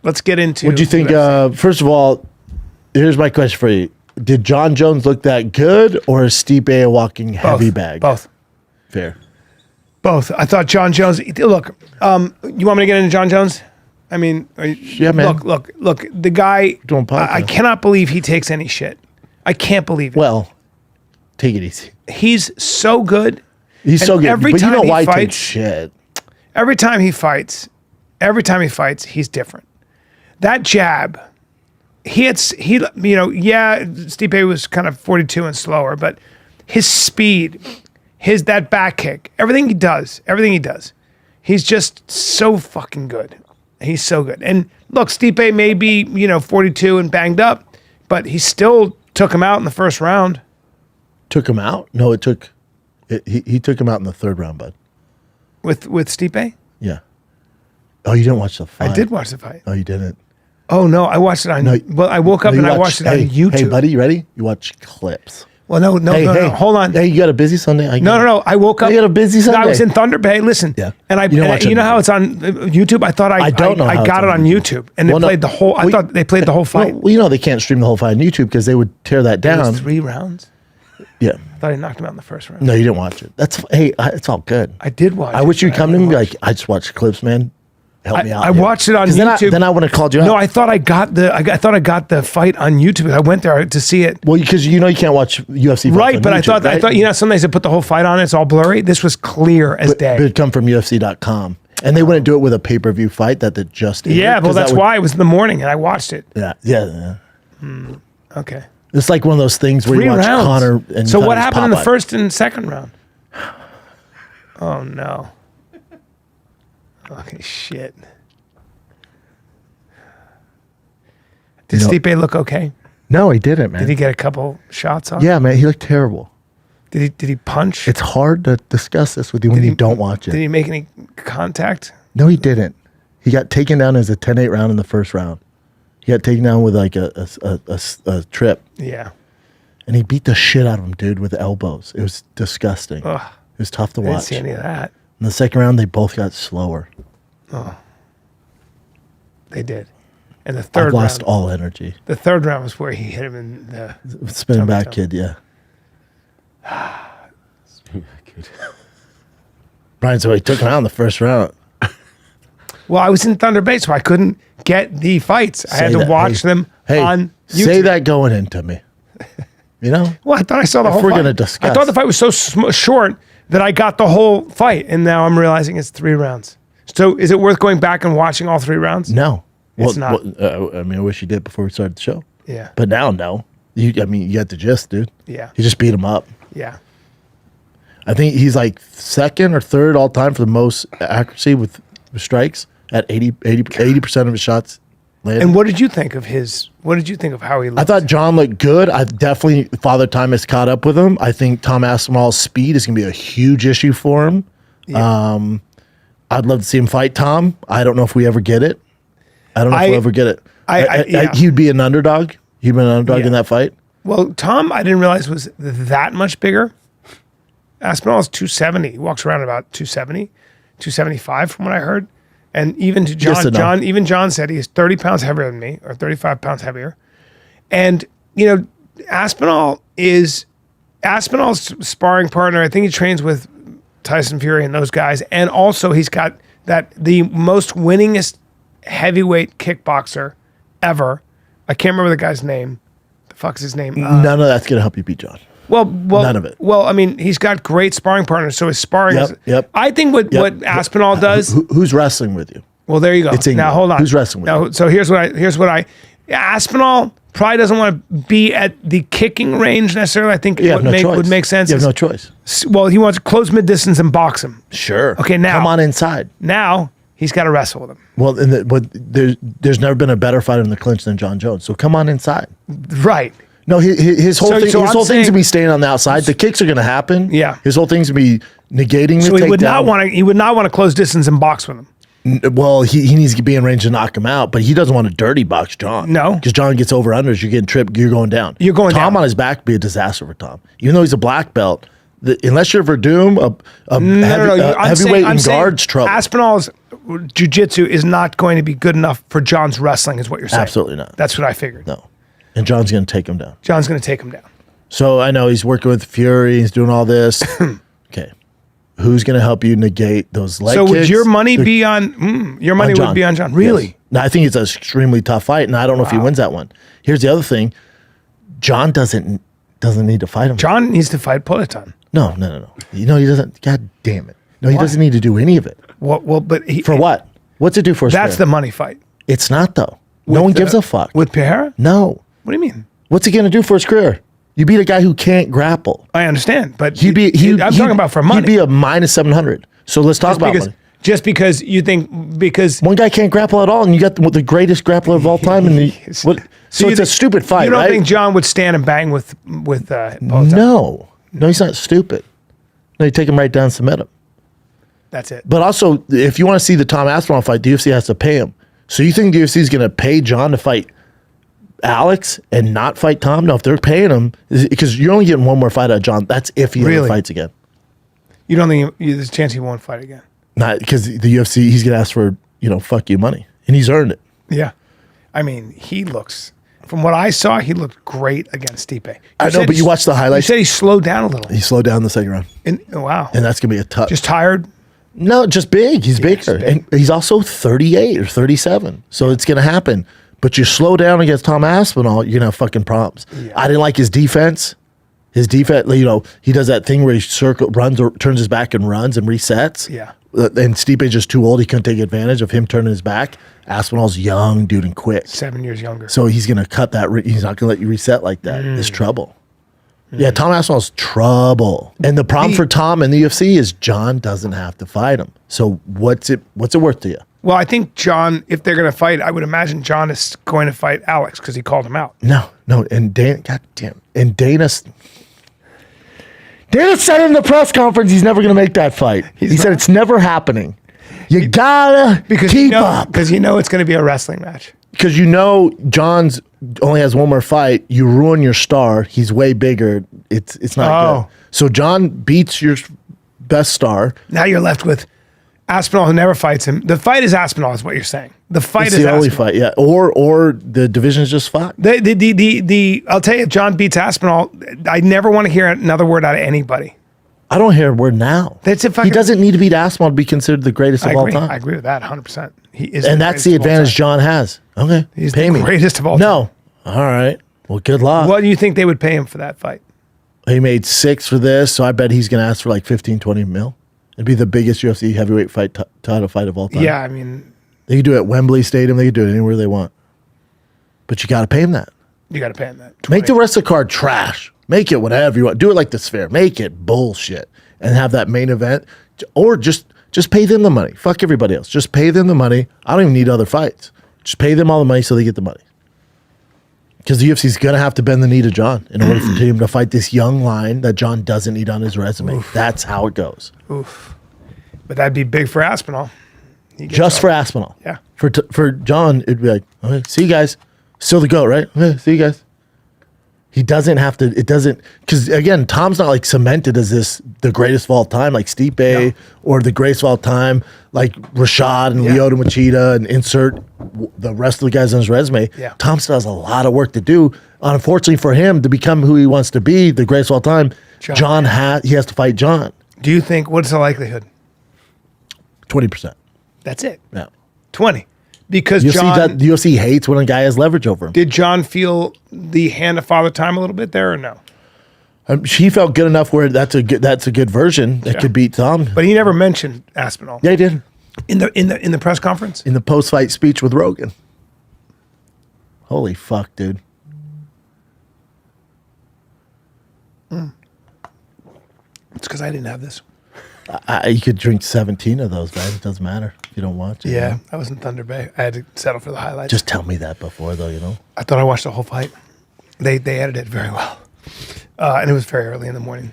let's get into. What do you think? First of all, here's my question for you: did Jon Jones look that good, or is Stipe a walking heavy bag? Both. Fair. Both. I thought Jon Jones. Look, you want me to get into Jon Jones? I mean, yeah, man. Look. The guy. I cannot believe he takes any shit. I can't believe it. Well, take it easy. He's so good. He's so good. Every but time you know why he he fights, takes shit. Every time he fights, he's different. That jab, Stipe was kind of 42 and slower, but his speed, that back kick, everything he does, he's just so fucking good. He's so good. And look, Stipe may be, 42 and banged up, but he still took him out in the first round. Took him out? No, he took him out in the third round, bud. With Stipe? Yeah. Oh, you didn't watch the fight? I did watch the fight. Oh, you didn't? Oh, no, I watched it on... No, well, I woke up and I watched it on YouTube. Hey, buddy, you ready? You watch clips. Well, no, hold on. Hey, you got a busy Sunday? No. I woke up... You got a busy Sunday? I was in Thunder Bay. Listen. Yeah. And you know how it's on YouTube? I thought I got it on YouTube. And they played the whole... I thought they played the whole fight. Well, they can't stream the whole fight on YouTube because they would tear that down. It was 3 rounds? Yeah. I thought I knocked him out in the first round. No, you didn't watch it. It's all good. I did watch it. I wish you'd come to me and be like, I just watched clips, man. Help me out. I watched it on YouTube. Then I would have called you out. No, I thought I got the fight on YouTube. I went there to see it. Well, because you can't watch UFC fights right, on but YouTube, I thought sometimes they put the whole fight on. It's all blurry. This was clear as day. But it'd come from UFC.com, and they wouldn't do it with a pay-per-view fight that they just did. Yeah, well, that's why it was in the morning, and I watched it. Yeah. Okay. It's like one of those things where 3 you watch rounds. Connor and so what happened in the first and second round? Oh no. Okay, shit. Did Stipe look okay? No, he didn't, man. Did he get a couple shots on? Yeah, man, he looked terrible. Did he punch? It's hard to discuss this with you when you don't watch it. Did he make any contact? No, he didn't. He got taken down as a 10-8 round in the first round. He got taken down with like a trip. Yeah. And he beat the shit out of him, dude, with elbows. It was disgusting. Ugh. It was tough to watch. I didn't see any of that. In the second round, they both got slower. Oh. They did. And the third I've lost round, all energy. The third round was where he hit him in the spinning back kid, yeah. Brian, so he took him out in the first round. Well, I was in Thunder Bay, so I couldn't get the fights. I had to watch them on YouTube. Say that going into me. You know? Well, I thought I saw the whole fight. We're going to discuss. I thought the fight was so short that I got the whole fight, and now I'm realizing it's 3 rounds. So is it worth going back and watching all 3 rounds? No. It's not. I wish you did before we started the show. Yeah. But now, no. You got the gist, dude. Yeah. You just beat him up. Yeah. I think he's like 2nd or 3rd all time for the most accuracy with strikes at 80% of his shots landed. And what did you think of how he looked? I thought Jon looked good. I definitely, Father Time has caught up with him. I think Tom Aspinall's speed is going to be a huge issue for him. Yeah. I'd love to see him fight Tom. I don't know if we ever get it. I don't know if we'll ever get it. He'd be an underdog. He'd been an underdog in that fight. Well, Tom, I didn't realize was that much bigger. Aspinall is 270. He walks around about 270, 275 from what I heard. And even to Jon, Jon said he's 30 pounds heavier than me, or 35 pounds heavier. And, Aspinall's sparring partner, I think he trains with Tyson Fury and those guys. And also he's got the most winningest heavyweight kickboxer ever. I can't remember the guy's name. The fuck's his name? None of that's going to help you beat Jon. Well, none of it. Well, I mean, he's got great sparring partners, so his sparring is... Yep. I think what Aspinall does... Who's wrestling with you? Well, there you go. It's England. Now, hold on. Who's wrestling with you? So here's what I... Aspinall probably doesn't want to be at the kicking range necessarily. I think would make sense. You have no choice. Well, he wants to close mid-distance and box him. Sure. Okay, now... Come on inside. Now, he's got to wrestle with him. Well, there's never been a better fighter in the clinch than Jon Jones, so come on inside. Right. No, his whole thing's going to be staying on the outside. The kicks are going to happen. Yeah. His whole thing's going to be negating the takedown. He would not want to close distance and box with him. Well, he needs to be in range to knock him out, but he doesn't want to dirty box Jon. No. Because Jon gets over unders, you're getting tripped, you're going down. You're going down. Tom on his back would be a disaster for Tom. Even though he's a black belt, Unless you're Verdum, heavyweight in guards trouble. Aspinall's jiu-jitsu is not going to be good enough for Jon's wrestling, is what you're saying. Absolutely not. That's what I figured. No. And Jon's going to take him down. John's going to take him down. So I know he's working with Fury. He's doing all this. Okay. Who's going to help you negate those leg kicks? So would your money be on, your money would be on Jon? Really? Yes. No, I think it's an extremely tough fight, and I don't know if he wins that one. Here's the other thing. Jon doesn't need to fight him. Jon needs to fight Poatan. No. He doesn't. God damn it. No, he doesn't need to do any of it. Well, but for what? What's it do for us? That's the money fight. It's not, though. No one gives a fuck. With Pereira? No. What do you mean? What's he going to do for his career? You beat a guy who can't grapple. I understand, but I'm talking about for money. He'd be a minus 700. So let's talk about money. Just because you think, because one guy can't grapple at all, and you got the greatest grappler of all time. So it's a stupid fight, you don't right? think Jon would stand and bang with Poatan? No, he's not stupid. No, you take him right down and submit him. That's it. But also, if you want to see the Tom Aspinall fight, the UFC has to pay him. So you think the UFC is going to pay Jon to fight Alex and not fight Tom? No, if they're paying him, because you're only getting one more fight out of Jon. That's if he ever fights again. You don't think there's a chance he won't fight again? Not because the UFC, he's going to ask for, fuck you money. And he's earned it. Yeah. I mean, from what I saw, he looked great against Stipe. I know, but you watched the highlights. You said he slowed down a little. He slowed down in the second round. Wow. And that's going to be a tough. Just tired? No, just big. He's bigger. And he's also 38 or 37. So it's going to happen. But you slow down against Tom Aspinall, you're going to have fucking problems. Yeah. I didn't like his defense. His defense, he does that thing where he runs or turns his back and runs and resets. Yeah. And Stipe's just too old. He couldn't take advantage of him turning his back. Aspinall's young, dude, and quick. 7 years younger. So he's going to cut that. He's not going to let you reset like that. It's trouble. Yeah, Tom Aspinall's trouble. And the problem for Tom in the UFC is Jon doesn't have to fight him. So what's it worth to you? Well, I think Jon, if they're going to fight, I would imagine Jon is going to fight Alex because he called him out. No. And Dana, goddamn. And Dana said in the press conference he's never going to make that fight. He said it's never happening. You gotta keep up. Because it's going to be a wrestling match. Because Jon's only has one more fight. You ruin your star. He's way bigger. It's not good. So Jon beats your best star. Now you're left with Aspinall, who never fights him. The fight is Aspinall, is what you're saying. The fight is the only fight, yeah. Or the division's just fought. I'll tell you, if Jon beats Aspinall, I never want to hear another word out of anybody. I don't hear a word now. He doesn't need to beat Aspinall to be considered the greatest of all time. I agree with that 100%. He is, and that's the advantage Jon has. Okay, he's the greatest of all time. No, all right. Well, good luck. What do you think they would pay him for that fight? He made 6 for this, so I bet he's going to ask for like 15, 20 mil. It'd be the biggest UFC heavyweight title fight of all time. Yeah, I mean, they could do it at Wembley Stadium. They could do it anywhere they want. But you got to pay him that. You got to pay him that. 20. Make the rest of the card trash. Make it whatever you want. Do it like the Sphere. Make it bullshit. And have that main event. Or just pay them the money. Fuck everybody else. Just pay them the money. I don't even need other fights. Just pay them all the money so they get the money. Because the UFC's going to have to bend the knee to Jon in order for him to fight this young line that Jon doesn't need on his resume. Oof. That's how it goes. Oof. But that'd be big for Aspinall. Just for Aspinall. Yeah. For Jon, it'd be like, okay, see you guys. Still the GOAT, right? Okay, see you guys. He doesn't have to, because again, Tom's not like cemented as the greatest of all time, like Stipe, or the greatest of all time, like Rashad and Lyoto Machida, and insert the rest of the guys on his resume. Yeah. Tom still has a lot of work to do. Unfortunately for him, to become who he wants to be, the greatest of all time, he has to fight Jon. Do you think, what's the likelihood? 20%. That's it? Yeah. 20. Because the UFC hates when a guy has leverage over him. Did Jon feel the hand of Father Time a little bit there, or no? He felt good enough where that's a good version that could beat Tom. But he never mentioned Aspinall. Yeah, he did. In the press conference? In the post-fight speech with Rogan. Holy fuck, dude. It's because I didn't have this. You could drink 17 of those, man. It doesn't matter if you don't watch it. Yeah, I was in Thunder Bay. I had to settle for the highlights. Just tell me that before, though, I thought I watched the whole fight. They edited it very well. And it was very early in the morning.